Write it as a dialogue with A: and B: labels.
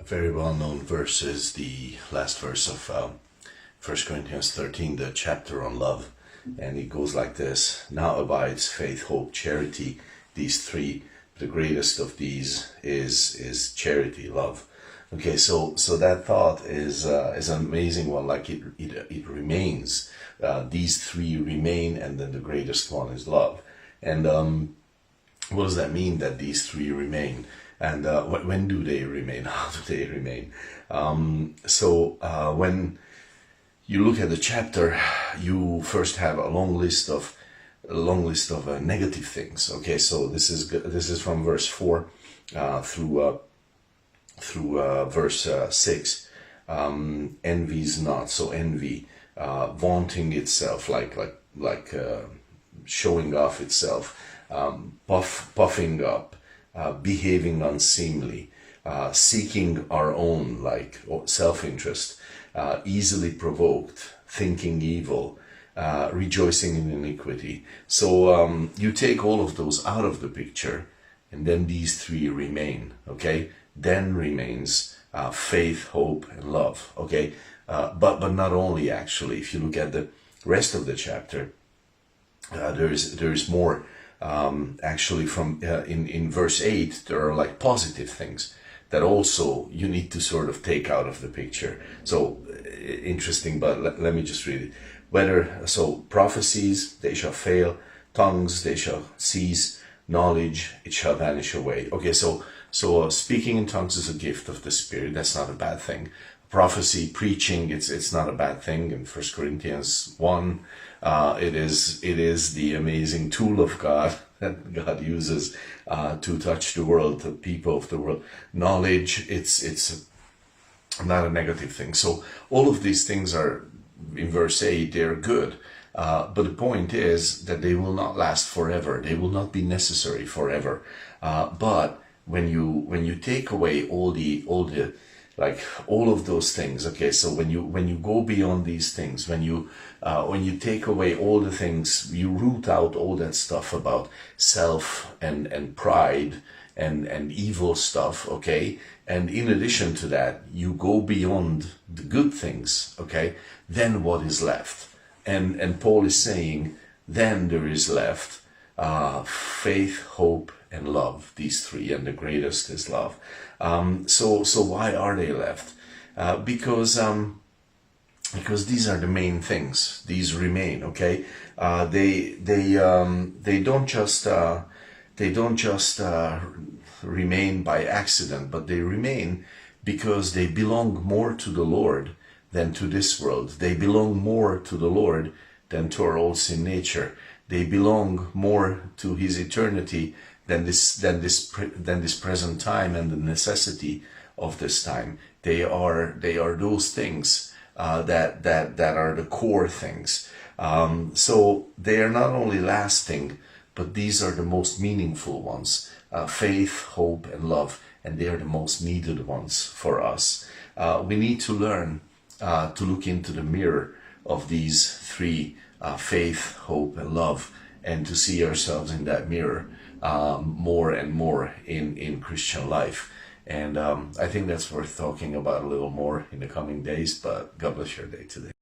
A: A very well-known verse is the last verse of 1 Corinthians 13, the chapter on love. And it goes like this: now abides faith, hope, charity, these three. The greatest of these is charity, love. Okay, so that thought is an amazing one. Like it remains. These three remain, and then the greatest one is love. And what does that mean, that these three remain? And when do they remain? How do they remain? When you look at the chapter, you first have a long list of negative things. Okay, so this is from verse 4 through verse 6. Envies not. So envy, vaunting itself, like showing off itself, puffing up, behaving unseemly, seeking our own, like self-interest, easily provoked, thinking evil, rejoicing in iniquity. So you take all of those out of the picture, and then these three remain. Okay, then remains faith, hope, and love. Okay, but not only, actually. If you look at the rest of the chapter, there is more. Actually, from in verse 8, there are like positive things that also you need to sort of take out of the picture. So interesting, but let me just read it. Prophecies, they shall fail; tongues, they shall cease; knowledge, it shall vanish away. Okay, so speaking in tongues is a gift of the Spirit. That's not a bad thing. Prophecy, preaching, it's not a bad thing. In 1 Corinthians 1, it is the amazing tool of God that God uses to touch the world, the people of the world. Knowledge, it's not a negative thing. So all of these things are, in verse 8, they're good. But the point is that they will not last forever. They will not be necessary forever. But when you take away all of those things, okay, so when you go beyond these things, when you take away all the things, you root out all that stuff about self and pride and evil stuff, okay, and in addition to that, you go beyond the good things, okay, then what is left? And Paul is saying, then there is left faith, hope, and love, these three, and the greatest is love. So why are they left? Because these are the main things. These remain. Okay, they don't just remain by accident, but they remain because they belong more to the Lord than to this world. They belong more to the Lord than to our old sin nature. They belong more to His eternity than this present time and the necessity of this time. They are those things that are the core things. So they are not only lasting, but these are the most meaningful ones: faith, hope, and love, and they are the most needed ones for us. We need to learn to look into the mirror of these three: faith, hope, and love, and to see ourselves in that mirror more and more in Christian life. And I think that's worth talking about a little more in the coming days. But God bless your day today.